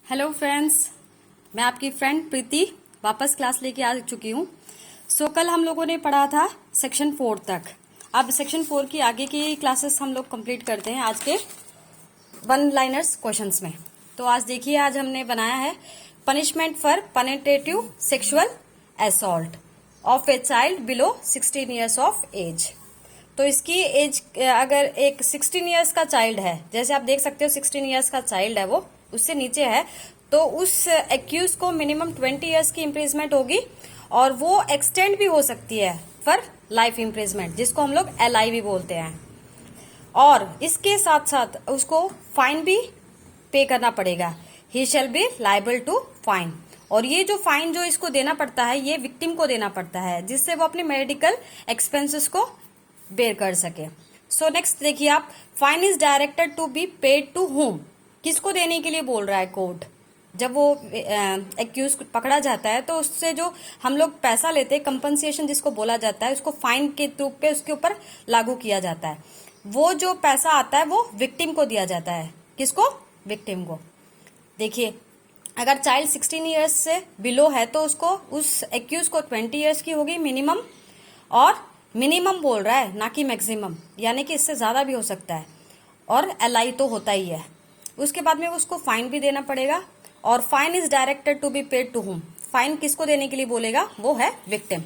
Hello friends, मैं आपकी friend प्रीति वापस क्लास लेके आ चुकी हूँ। कल हम लोगों ने पढ़ा था सेक्शन 4 तक। अब सेक्शन 4 की आगे की क्लासेस हम लोग कंप्लीट करते हैं आज के वन लाइनर्स क्वेश्चंस में। तो आज देखिए, आज हमने बनाया है punishment for penetrative sexual assault of a child below 16 years of age. तो इसकी एज अगर एक 16 ईयर्स का चाइल्ड है, जैसे आप देख सकते हो 16 ईयर्स का चाइल्ड है, वो उससे नीचे है, तो उस एक्यूज को मिनिमम 20 ईयर्स की इम्प्रिजमेंट होगी और वो एक्सटेंड भी हो सकती है फॉर लाइफ इम्प्रिजमेंट, जिसको हम लोग LIV बोलते हैं। और इसके साथ साथ उसको फाइन भी पे करना पड़ेगा। He shall be liable to fine. और ये जो फाइन जो इसको देना पड़ता है, ये विक्टिम को देना पड़ता है, जिससे वो अपने मेडिकल एक्सपेंसेस को बेयर कर सके। सो नेक्स्ट देखिए आप, fine is directed to be paid to whom. किसको देने के लिए बोल रहा है कोर्ट? जब वो एक्यूज पकड़ा जाता है तो उससे जो हम लोग पैसा लेते हैं, कंपनसेशन जिसको बोला जाता है, उसको फाइन के रूप पे उसके ऊपर लागू किया जाता है। वो जो पैसा आता है वो विक्टिम को दिया जाता है। किसको? विक्टिम को। देखिए, अगर चाइल्ड 16 ईयर्स से बिलो है तो उसको, उस एक्यूज को 20 ईयर्स की होगी मिनिमम, और मिनिमम बोल रहा है ना कि मैक्सिमम, यानी कि इससे ज्यादा भी हो सकता है, और LI तो होता ही है। उसके बाद में उसको फाइन भी देना पड़ेगा, और fine is directed to be paid to whom. Fine किसको देने के लिए बोलेगा? वो है victim.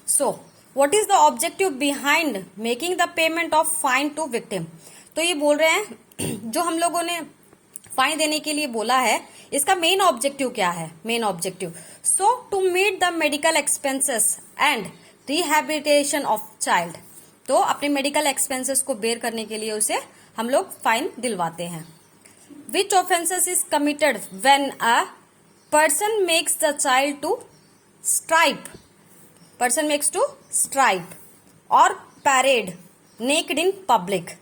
So what is the objective behind making the payment of fine to victim? तो ये बोल रहे हैं जो हम लोगों ने फाइन देने के लिए बोला है, इसका मेन ऑब्जेक्टिव क्या है? Main objective, so to meet the medical expenses and rehabilitation of child. तो अपने मेडिकल एक्सपेंसेस को बेयर करने के लिए उसे हम लोग फाइन दिलवाते हैं। Which offences is committed when a person makes the child to stripe? Person makes to stripe or parade naked in public.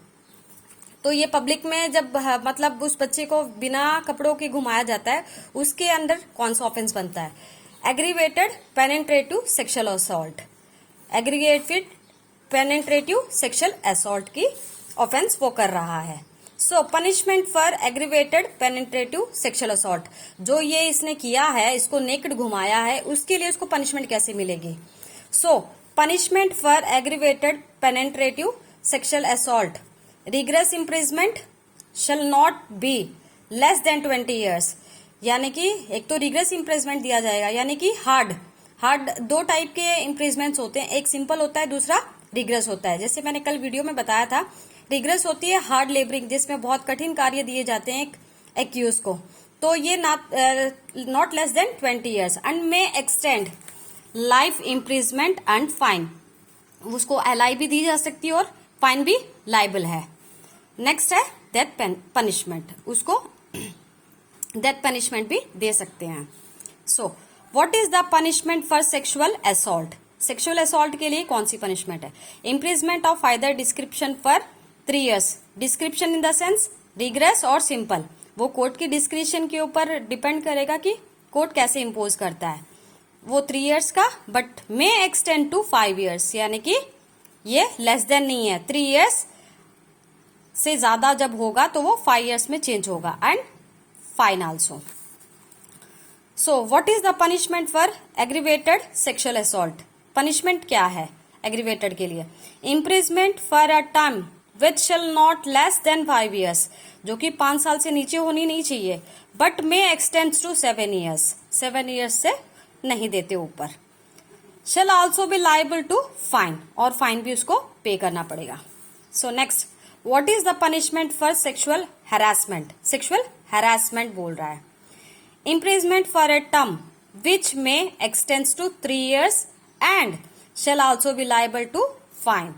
तो ये पब्लिक में जब मतलब उस बच्चे को बिना कपड़ों के घुमाया जाता है, उसके अंदर कौन सा ऑफेंस बनता है? Aggravated penetrative sexual assault. Aggregated penetrative sexual assault की ऑफेंस वो कर रहा है। So punishment for aggravated penetrative sexual assault, जो ये इसने किया है, इसको नेकेड घुमाया है, उसके लिए उसको पनिशमेंट कैसे मिलेगी? So punishment for aggravated penetrative sexual assault, rigorous imprisonment shall not be less than 20 years. यानी कि एक तो रिग्रेस इम्प्रिजमेंट दिया जाएगा, यानी कि हार्ड दो टाइप के इम्प्रिजमेंट्स होते हैं, एक सिंपल होता है, दूसरा रिग्रेस होता है। जैसे मैंने कल वीडियो में बताया था, रिग्रेस होती है हार्ड लेबरिंग, जिसमें बहुत कठिन कार्य दिए जाते हैं एक एक्यूज को। तो ये not less than 20 years and may extend life imprisonment and fine. उसको LI भी दी जा सकती है और फाइन भी लाइबल है। नेक्स्ट है डेथ पनिशमेंट, उसको डेथ पनिशमेंट भी दे सकते हैं। So what is the punishment for sexual assault? Sexual assault के लिए कौन सी पनिशमेंट है? Imprisonment of either description for 3 years. Description in the sense rigorous और सिंपल, वो कोर्ट की डिस्क्रिप्शन के ऊपर डिपेंड करेगा कि कोर्ट कैसे इम्पोज करता है। वो 3 ईयर्स का, but may extend to 5 years, यानी कि ये लेस देन नहीं है। 3 ईयर्स से ज्यादा जब होगा तो वो 5 ईयर्स में चेंज होगा, and fine also. So what is the punishment for aggravated sexual assault? Punishment क्या है एग्रीवेटेड के लिए? Imprisonment for a term which shall not less than 5 years, जो कि 5 साल से नीचे होनी नहीं चाहिए, but may extend to 7 years. 7 years से नहीं देते ऊपर। Shall also be liable to fine, और फाइन भी उसको पे करना पड़ेगा। So next, what is the punishment for sexual harassment? Sexual harassment बोल रहा है। Imprisonment for a term which may extend to 3 years and shall also be liable to fine.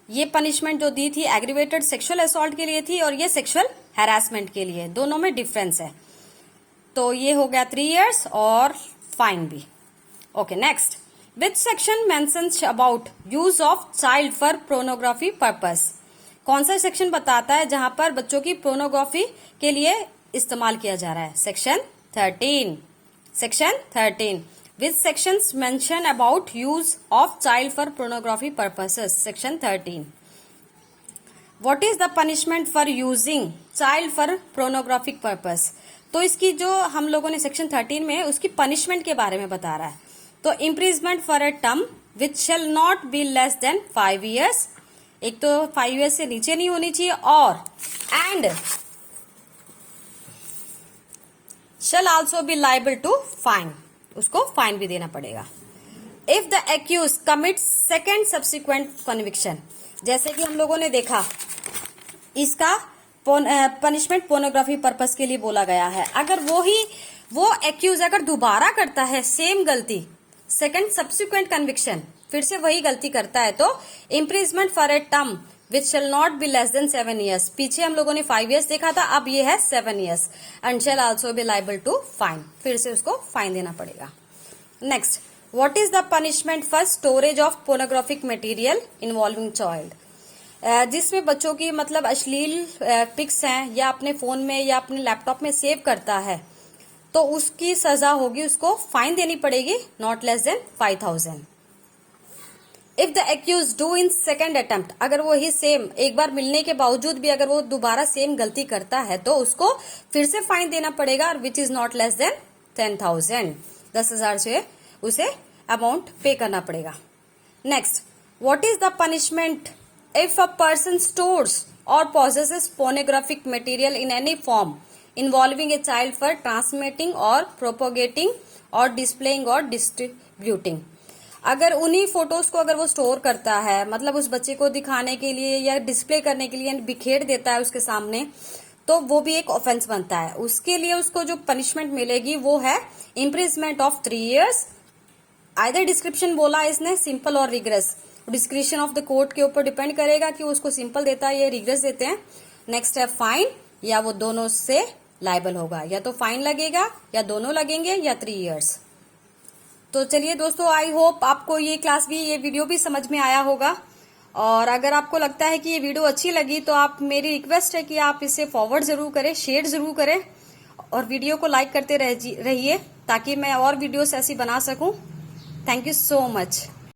ये punishment जो दी थी एग्रीवेटेड सेक्सुअल असॉल्ट के लिए थी, और ये सेक्सुअल हैरासमेंट के लिए, दोनों में डिफरेंस है। तो ये हो गया 3 ईयर्स और फाइन भी। Okay, next, which section mentions about use of child for pornography purpose? कौन सा सेक्शन बताता है जहां पर बच्चों की पोर्नोग्राफी के लिए इस्तेमाल किया जा रहा है? Section 13। Section 13। Which sections mention about use of child for pornography purposes? Section 13. What is the punishment for using child for pornographic purpose? तो इसकी जो हम लोगों ने सेक्शन 13 में उसकी पनिशमेंट के बारे में बता रहा है। तो imprisonment for a term which shall not be less than 5 years, एक तो 5 years से नीचे नहीं होनी चाहिए, और and shall also be liable to fine, उसको फाइन भी देना पड़ेगा। If the accused commit second subsequent conviction, जैसे कि हम लोगों ने देखा इसका पनिशमेंट पोर्नोग्राफी पर्पस के लिए बोला गया है। अगर वो एक्यूज अगर दोबारा करता है सेम गलती, सेकंड सब्सिक्वेंट कन्विक्शन, फिर से वही गलती करता है, तो imprisonment for a term which shall not be less then 7 years, पीछे हम लोगों ने 5 years देखा था, अब ये है 7 years, and shall also be liable to fine, फिर से उसको फाइन देना पड़ेगा। Next, what is the punishment for storage of pornographic material involving child, जिसमें बच्चों की मतलब अश्लील पिक्स हैं या अपने फोन में या अपने लैपटॉप में सेव करता है, तो उसकी सजा होगी, उसको फाइन देनी पड़ेगी not less than 5000। If the accused do in second attempt, अगर वो ही सेम एक बार मिलने के बावजूद भी अगर वो दोबारा सेम गलती करता है तो उसको फिर से फाइन देना पड़ेगा, which is not less then 10,000, 10,000 से उसे अमाउंट पे करना पड़ेगा। Next, what is the punishment if a person stores or possesses pornographic material in any form involving a child for transmitting or propagating or displaying or distributing, अगर उन्हीं photos को अगर वो स्टोर करता है, मतलब उस बच्चे को दिखाने के लिए या डिस्प्ले करने के लिए बिखेर देता है उसके सामने, तो वो भी एक ऑफेंस बनता है। उसके लिए उसको जो पनिशमेंट मिलेगी वो है imprisonment of 3 years। Either description बोला इसने सिंपल और rigorous, description of the court के ऊपर डिपेंड करेगा कि उसको सिंपल देता है या रिग्रेस देते हैं। नेक्स्ट है फाइन, या वो दोनों से लाइबल होगा, या तो फाइन लगेगा या दोनों लगेंगे या 3 years। तो चलिए दोस्तों, आई होप आपको ये क्लास भी, ये वीडियो भी समझ में आया होगा, और अगर आपको लगता है कि ये वीडियो अच्छी लगी तो आप, मेरी रिक्वेस्ट है कि आप इसे फॉरवर्ड जरूर करें, शेयर जरूर करें, और वीडियो को लाइक करते रहिए ताकि मैं और वीडियोस ऐसी बना सकूं। Thank you so much.